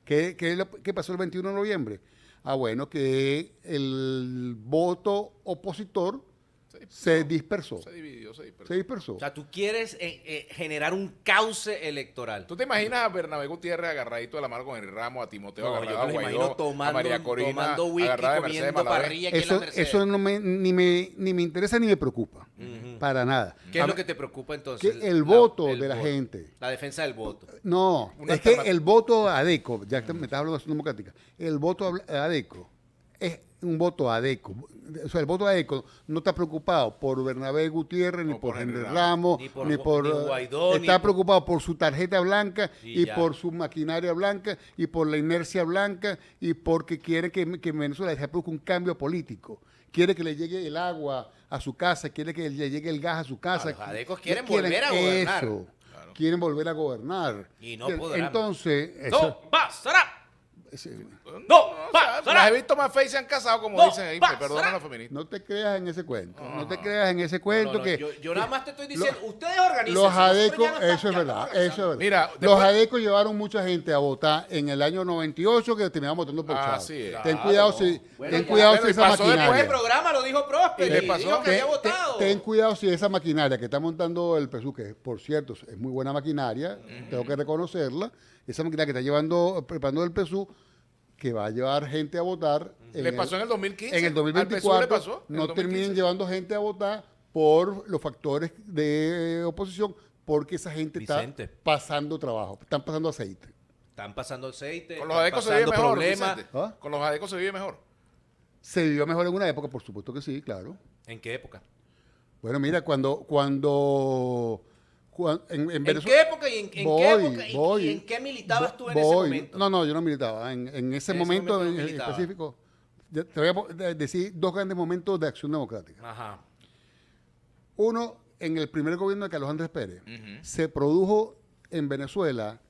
¿qué pasó el 21 de noviembre? Bueno, que el voto opositor se dispersó. Se dividió, se dispersó. Se dispersó. O sea, tú quieres generar un cauce electoral. ¿Tú te imaginas a Bernabé Gutiérrez agarradito de la mano con Henry Ramos, a Timoteo No, agarrado yo me a lo Guaidó, imagino a María Corina, tomando whisky, agarrada de Mercedes comiendo Malavé? parrilla aquí en la Eso, Mercedes. eso ni me interesa ni me preocupa. Para nada. ¿Qué es lo que te preocupa entonces? Que el voto el de la voto. gente. La defensa del voto. No, Una es que alternativa. el voto ADECO, ya que me estás hablando de acción democrática, el voto ADECO es un voto ADECO. O sea, el voto ADECO no está preocupado por Bernabé Gutiérrez, ni No, por por Henry Henry Ramos, ni por ni Guaidó, está ni por- preocupado por su tarjeta blanca Y y ya. por su maquinaria blanca y por la inercia blanca y porque quiere que en Venezuela se produzca un cambio político. Quiere que le llegue el agua a su casa, quiere que le llegue el gas a su casa. los adecos quieren volver a gobernar. Eso, quieren volver a gobernar. Y no podrán. Entonces, ¡No pasará! ese- ¡No O sea, pasará! las he visto más feas y se han casado, como No dicen ahí. pasará. Perdóname los feministas. no te creas en ese cuento. No te creas en ese cuento No, no, que yo nada más te estoy diciendo, ustedes organizan. los ADECO, eso es verdad, eso es verdad. Mira, los después- ADECO llevaron mucha gente a votar en el año 98 que terminaban votando por Chávez. Así es. Ten cuidado si, Bueno, ten ya, cuidado pero si y esa pasó después Después el maquinaria. programa lo dijo Próspero ¿Y le y pasó? dijo que había votado. Ten cuidado si esa maquinaria que está montando el PSUV, que por cierto es muy buena maquinaria, tengo que reconocerla, esa maquinaria que está preparando el PSUV, que va a llevar gente a votar. Le pasó en el 2015. En el Al PSUV le 2024 pasó en el no 2015. terminen llevando gente a votar por los factores de oposición, porque esa gente Vicente. está pasando trabajo, están pasando aceite. Están pasando aceite, Con los están adecos se vive pasando mejor, problemas. Vicente. ¿Ah? Con los adecos se vive mejor. Se vivió mejor en una época, por supuesto que sí, claro. ¿En qué época? Bueno, mira, en ¿En Venezuela... qué época y en qué época y en qué militabas tú en ese Voy. momento? No, yo no militaba. En ese momento no en militaba. específico, te voy a decir dos grandes momentos de acción democrática. Ajá. Uno, en el primer gobierno de Carlos Andrés Pérez, se produjo en Venezuela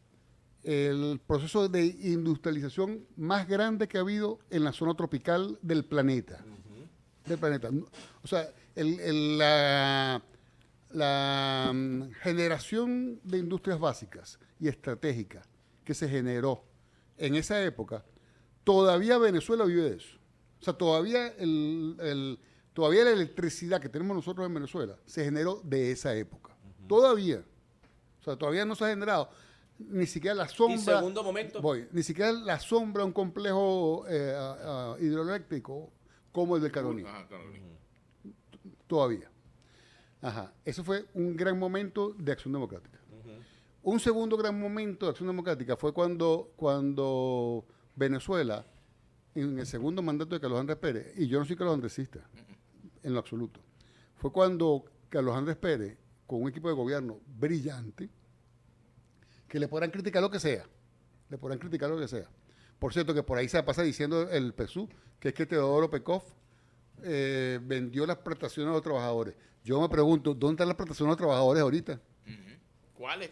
el proceso de industrialización más grande que ha habido en la zona tropical del planeta. Del planeta. O sea, la generación de industrias básicas y estratégicas que se generó en esa época, todavía Venezuela vive de eso. O sea, todavía todavía la electricidad que tenemos nosotros en Venezuela se generó de esa época. Todavía. O sea, todavía no se ha generado ni siquiera la sombra. ¿Y segundo momento? Ni siquiera la sombra de un complejo hidroeléctrico como el del Caroní. Ajá, Carolina. Todavía. Ajá. Eso fue un gran momento de acción democrática. Un segundo gran momento de acción democrática fue cuando Venezuela, en el segundo mandato de Carlos Andrés Pérez, y yo no soy Carlos Andresista, en lo absoluto, fue cuando Carlos Andrés Pérez, con un equipo de gobierno brillante, que le podrán criticar lo que sea, Por cierto, que por ahí se pasa diciendo el PSUV, que es que Teodoro Pekov vendió las prestaciones a los trabajadores. Yo me pregunto, ¿dónde están las prestaciones a los trabajadores ahorita? ¿Cuáles?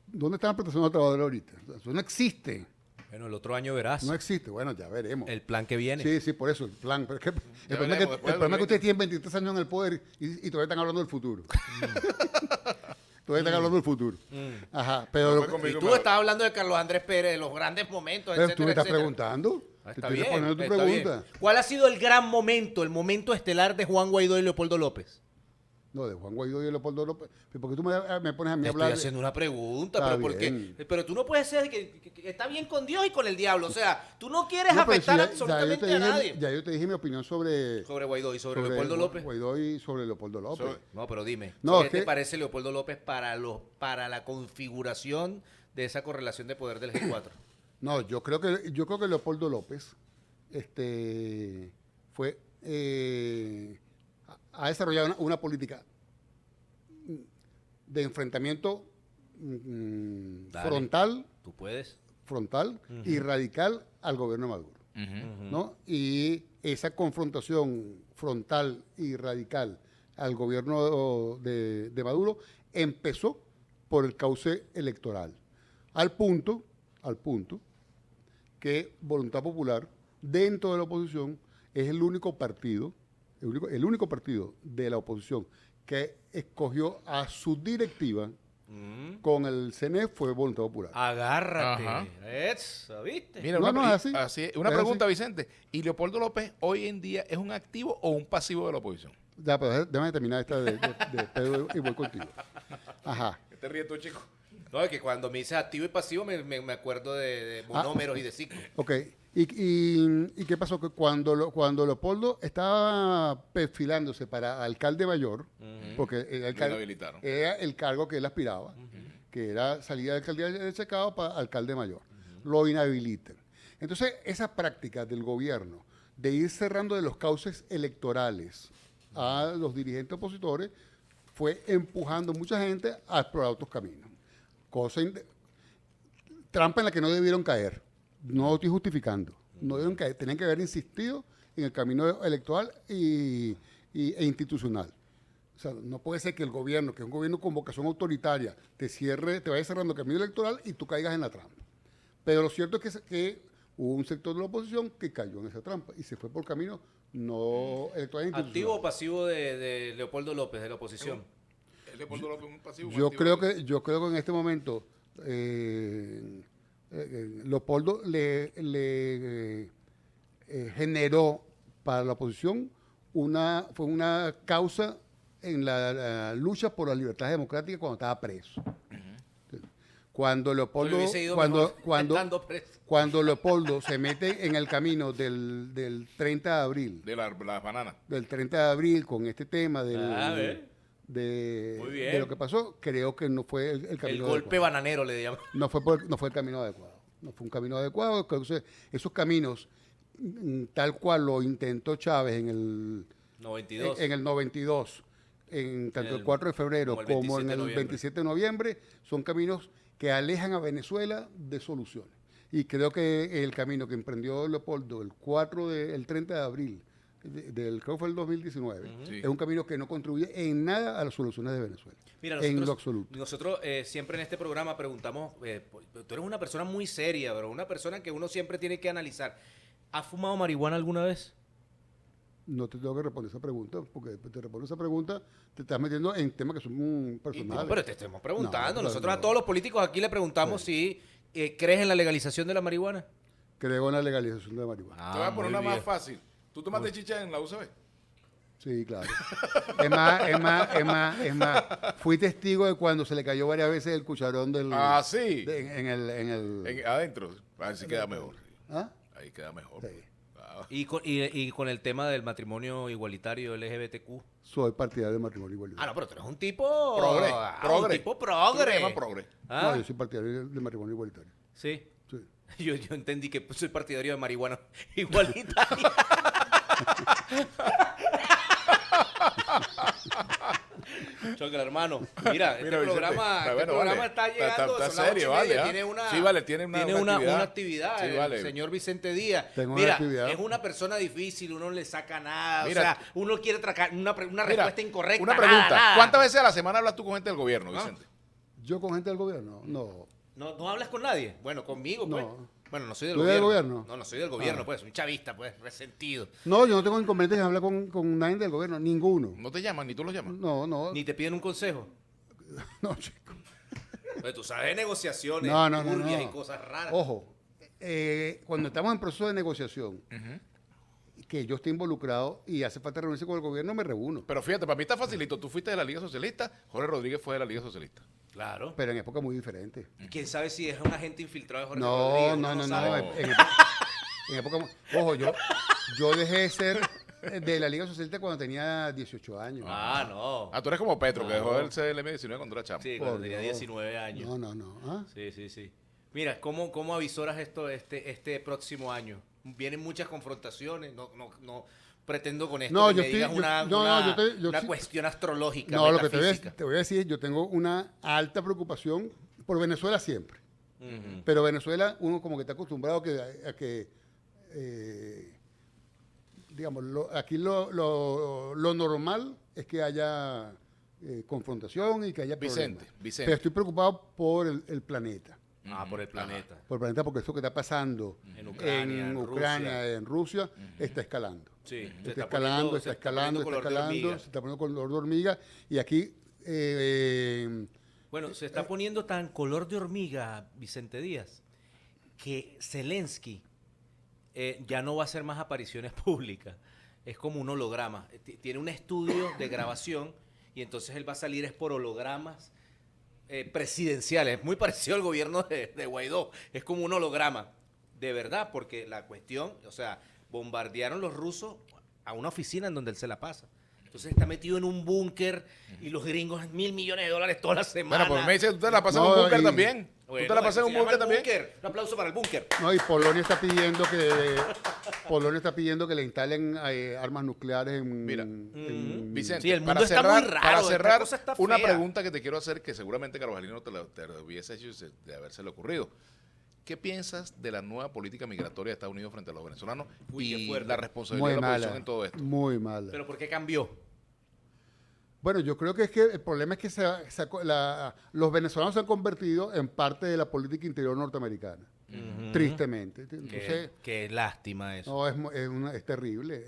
¿Dónde están las prestaciones a los trabajadores ahorita? O sea, eso no existe. Bueno, el otro año verás No existe. Bueno, ya veremos. el plan que viene. Sí, por eso, el plan. Pero es que, el problema es veremos que, después el del problema es que 2020. ustedes tienen 23 años en el poder y todavía están hablando del futuro. Todavía están hablando del futuro. Ajá, pero, No fue conmigo. Y tú estás hablando de Carlos Andrés Pérez, de los grandes momentos, pero tú etcétera, me estás etcétera. preguntando. Ah, Te está estoy bien, respondiendo tu está bien. pregunta. ¿Cuál ha sido el gran momento, el momento estelar de Juan Guaidó y Leopoldo López? No, de Juan Guaidó y de Leopoldo López. ¿Por qué tú me pones a mí Te a estoy hablar? haciendo una pregunta, Está pero ¿por bien. qué? Pero tú no puedes ser que está bien con Dios y con el diablo. O sea, tú no quieres No, pero afectar si absolutamente a nadie. Ya yo te dije mi opinión sobre Sobre Guaidó y sobre Leopoldo López. Guaidó y sobre Leopoldo López. No, pero dime, No, ¿qué es te que- parece Leopoldo López para la configuración de esa correlación de poder del G4? No, yo creo que Leopoldo López fue ha desarrollado una política de enfrentamiento Dale. ¿Tú puedes? frontal y radical al gobierno de Maduro, ¿no? Y esa confrontación frontal y radical al gobierno de Maduro empezó por el cauce electoral, al punto que Voluntad Popular, dentro de la oposición, es el único partido de la oposición que escogió a su directiva con el CNE fue Voluntad Popular. Agárrate. Ajá. Eso, ¿viste? Mira, No, una, no, es así. una Es pregunta, así. Vicente. ¿Y Leopoldo López hoy en día es un activo o un pasivo de la oposición? Ya, pero déjame terminar esta de Pedro y voy contigo. Ajá. ¿Qué te ríes tú, chico? No, es que cuando me dices activo y pasivo me acuerdo de monómeros y de ciclos. Ok. ¿Y qué pasó? Que cuando Leopoldo estaba perfilándose para alcalde mayor, porque era Lo inhabilitaron. era el cargo que él aspiraba, que era salida de alcaldía de Chacao para alcalde mayor, lo inhabilitan. Entonces, esa práctica del gobierno de ir cerrando de los cauces electorales a los dirigentes opositores fue empujando mucha gente a explorar otros caminos. Trampa en la que no debieron caer. No estoy justificando. No debieron caer. Tenían que haber insistido en el camino electoral e institucional. O sea, no puede ser que el gobierno, que es un gobierno con vocación autoritaria, te vaya cerrando el camino electoral y tú caigas en la trampa. Pero lo cierto es que hubo un sector de la oposición que cayó en esa trampa y se fue por camino no electoral ¿Activo o institucional. pasivo de Leopoldo López, de la oposición? ¿Es Leopoldo López un pasivo? Yo creo que en este momento Leopoldo le generó para la oposición fue una causa en la lucha por la libertad democrática cuando estaba preso. Cuando Leopoldo, cuando Leopoldo se mete en el camino del 30 de abril, De las bananas. del 30 de abril con este tema Muy de bien. lo que pasó, creo que no fue el El camino golpe adecuado. bananero le llaman. No fue el camino adecuado. No fue un camino adecuado. Entonces, esos caminos, tal cual lo intentó Chávez en el 92. en el 92, tanto el 4 de febrero como el como en 27 de el noviembre. 27 de noviembre, son caminos que alejan a Venezuela de soluciones. Y creo que el camino que emprendió Leopoldo el 30 de abril, creo que fue el 2019, Sí. es un camino que no contribuye en nada a las soluciones de Venezuela. Mira, en lo absoluto. Nosotros siempre en este programa preguntamos, tú eres una persona muy seria, pero una persona que uno siempre tiene que analizar. ¿Has fumado marihuana alguna vez? No te tengo que responder esa pregunta, porque te respondo esa pregunta, te estás metiendo en temas que son personales. No, pero te estamos preguntando. No, Nosotros no. a todos los políticos aquí le preguntamos si crees en la legalización de la marihuana. Creo en la legalización de la marihuana. Te voy a poner muy una más bien. fácil. ¿Tú tomaste chicha en la UCB? Sí, claro. Es más, fui testigo de cuando se le cayó varias veces el cucharón del... Ah, sí. en el... Adentro. Así queda mejor. ¿Ah? Ahí queda mejor. Sí. Ah, Y con el tema del matrimonio igualitario LGBTQ. Soy partidario del matrimonio igualitario. No, pero tú eres un tipo... Progre. Un tipo ¿Tú le progre. llamas progre? ¿Ah? No, yo soy partidario del matrimonio igualitario. Sí. Sí. Yo entendí que soy partidario de marihuana igualitaria. Choque, hermano. Mira, este Vicente, programa, está bueno, programa vale. está llegando. Está son las serio, 8:30, vale, ¿ah? Tiene una, Sí, vale, tiene una actividad. Sí, el vale. señor Vicente Díaz. Tengo una Mira, actividad. es una persona difícil, uno no le saca nada. Mira, o sea, uno quiere tracar una Mira, respuesta incorrecta. Una pregunta. nada. ¿Cuántas veces a la semana hablas tú con gente del gobierno, Ah. Vicente? ¿Yo con gente del gobierno? No. ¿No hablas con nadie? Bueno, conmigo, pues. No. Bueno, no soy del ¿Tú eres gobierno. del gobierno? No soy del gobierno, Ah. pues. Un chavista, pues, resentido. No, yo no tengo inconvenientes en hablar con nadie del gobierno, ninguno. ¿No te llaman ni tú los llamas? No, Ni te piden un consejo. no, chico. Pues tú sabes de negociaciones No. turbias y cosas raras. Ojo, cuando estamos en proceso de negociación, que yo esté involucrado y hace falta reunirse con el gobierno, me reúno. Pero fíjate, para mí está facilito. Tú fuiste de la Liga Socialista, Jorge Rodríguez fue de la Liga Socialista. Claro. Pero en época muy diferente. ¿Quién sabe si es un agente infiltrado de Jorge No, Rodríguez? no, Uno no, sabe. no. En época, ojo, yo dejé de ser de la Liga Socialista cuando tenía 18 años. Ah, no. Ah, tú eres como Petro, que No. dejó el CLM19 cuando era chamo. Sí, Por cuando tenía Dios. 19 años. No, no, no. ¿Ah? Sí, sí, sí. Mira, ¿cómo avisoras esto este próximo año? Vienen muchas confrontaciones, no pretendo con esto No, que yo me estoy- digas yo- una, no, una- yo una sí- cuestión astrológica, No, lo que metafísica. te voy a decir, yo tengo una alta preocupación por Venezuela siempre. Ujú. Pero Venezuela, uno como que está acostumbrado a que digamos, aquí lo normal es que haya confrontación y que haya Vicente, problemas. Vicente. Pero estoy preocupado por el planeta. Por el planeta. Por el planeta, porque esto que está pasando En Ucrania, en Rusia. en Rusia, está escalando. Sí, se Está escalando, se está escalando, poniendo está color de escalando, hormiga. se está poniendo color de hormiga. Y aquí, Bueno, se está poniendo tan color de hormiga, Vicente Díaz, que Zelensky ya no va a hacer más apariciones públicas. Es como un holograma. Tiene un estudio de grabación y entonces él va a salir es por hologramas presidenciales. Es muy parecido al gobierno de Guaidó. Es como un holograma. De verdad, porque la cuestión, o sea, bombardearon los rusos a una oficina en donde él se la pasa. Entonces está metido en un búnker y los gringos $1.000 millones toda la semana. Bueno, pues me dice, tú te la pasas en No, un búnker y- también. Bueno, Tú te la pasas en eso un se llama búnker el también. búnker. Un aplauso para el búnker. no, y Polonia está pidiendo que le instalen armas nucleares Mira, Vicente, Sí, el mundo para está cerrar, muy raro, para esta cerrar, cosa está una fea. pregunta que te quiero hacer que seguramente Carlos Alino te lo hubiese hecho de habérselo ocurrido. ¿Qué piensas de la nueva política migratoria de Estados Unidos frente a los venezolanos Uy, qué y fuerte. la responsabilidad muy de la mala, oposición en todo esto? muy mala. ¿Pero por qué cambió? Bueno, yo creo que es que el problema es que los venezolanos se han convertido en parte de la política interior norteamericana, tristemente. Entonces, Qué lástima eso. no, es terrible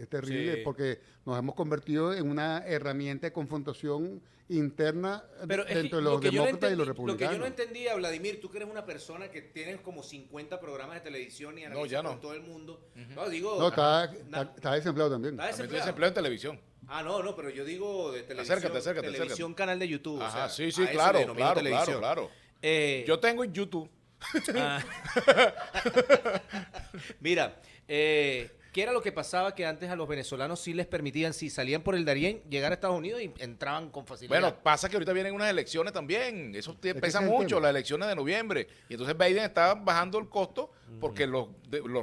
Sí. porque nos hemos convertido en una herramienta de confrontación interna Pero es que dentro de lo los que yo no demócratas y los entendí- Lo que republicanos. yo no entendía, Vladimir, tú que eres una persona que tienes como 50 programas de televisión y analizas ya no. con todo el mundo. No, digo... No, está na- desempleado también. ¿Está También estoy desempleado? desempleado en televisión. Ah, no, pero yo digo de televisión. Acércate. Televisión, canal de YouTube. Ajá, o sea, sí, a eso claro, le denomino televisión. claro. Yo Yo tengo en YouTube. Mira, ¿qué era lo que pasaba? Que antes a los venezolanos sí les permitían, si salían por el Darién, llegar a Estados Unidos y entraban con facilidad. Bueno, pasa que ahorita vienen unas elecciones también. Eso que pesa ese es el mucho, tema. las elecciones de noviembre. Y entonces Biden está bajando el costo porque los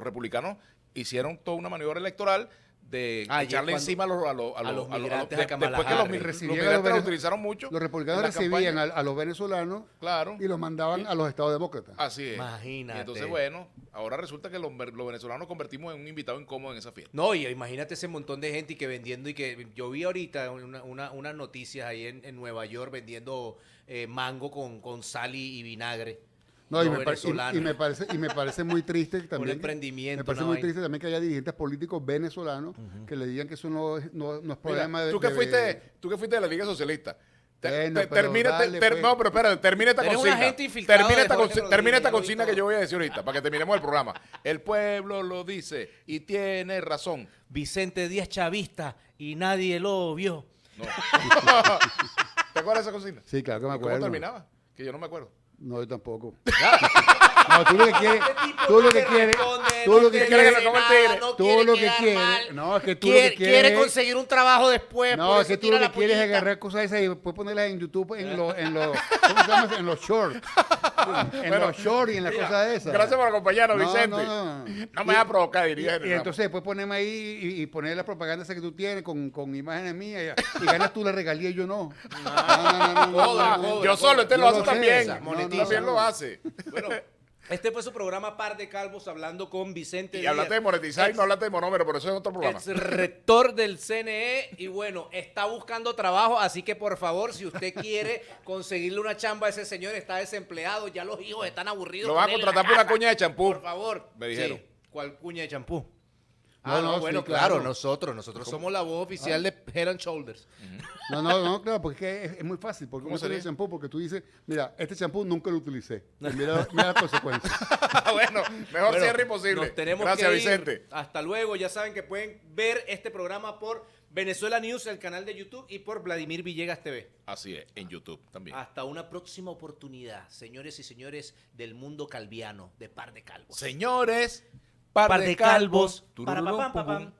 republicanos hicieron toda una maniobra electoral de Ayer echarle cuando- encima a los migrantes a Kamala después que los, Harris. los Recibían migrantes a los la utilizaron mucho. Los republicanos en la recibían campaña. a los venezolanos Claro. y los mandaban a los estados demócratas. Así es. Imagínate. Y entonces, bueno, ahora resulta que los venezolanos nos convertimos en un invitado incómodo en esa fiesta. No, y imagínate ese montón de gente y que vendiendo y que yo vi ahorita unas noticias ahí en Nueva York vendiendo mango con sal y vinagre. No, y Los me, venezolanos. y me parece muy triste también. emprendimiento, Me parece una muy vaina. triste también que haya dirigentes políticos venezolanos que le digan que eso no es problema Mira, de. tú que fuiste de la Liga Socialista. Bueno, pero dale, pues. No, pero espérate, termina esta Eres un consigna. agente infiltrado Termina de esta, Jorge termina Rodríguez, esta ya lo vi consigna todo. que yo voy a decir ahorita, para que terminemos el programa. El pueblo lo dice y tiene razón. Vicente Díaz chavista y nadie lo vio. No. ¿Te acuerdas de esa consigna? Sí, claro que me ¿Cómo acuerdo. terminaba? Que yo no me acuerdo. No, yo tampoco. No, tú lo que quieres, tú lo que quieres, tú lo que quiere quieres, que lo coma el tigre. tú lo que quieres, no, es que tú lo que quieres, quiere conseguir un trabajo después. no, por es que eso tú lo tira que la quieres es pollita. agarrar cosas esas y después ponerlas en YouTube, ¿cómo se llama? En los shorts, en Bueno, los shorts y en las mira, cosas esas. Gracias por acompañarnos, No, Vicente. no. No me vas a provocar, diría. Y entonces después poneme ahí y poner la propaganda esa que tú tienes con imágenes mías y ganas tú la regalía y yo no. Cobra, yo solo, este Yo lo hace sé. también. No, monetiza. También lo hace. Bueno, este fue su programa Par de Calvos hablando con Vicente Y Díaz. hablaste de monetizar y no hablaste de monómero, pero eso es otro programa. Ex rector del CNE y bueno, está buscando trabajo, así que por favor, si usted quiere conseguirle una chamba a ese señor, está desempleado, ya los hijos están aburridos. Lo van a con él en contratar la por una casa. cuña de champú. Por favor. Me dijeron. Sí. ¿Cuál cuña de champú? Ah, No, no, sí, bueno, claro. claro, nosotros somos la voz oficial de Head and Shoulders. No, claro, porque es muy fácil. Porque ¿Cómo ¿cómo sería el sería? champú? Porque tú dices, mira, este champú nunca lo utilicé. Y mira las consecuencias. Bueno, mejor Bueno, cierre imposible. Nos tenemos Gracias, que ir. Vicente. Hasta luego. Ya saben que pueden ver este programa por Venezuela News, el canal de YouTube, y por Vladimir Villegas TV. Así es, en YouTube también. Hasta una próxima oportunidad, señores y señores del mundo calviano de Par de Calvos. Señores, Par de Calvos. Turururum, Para, pa, pam, pum, pa, pum. pam.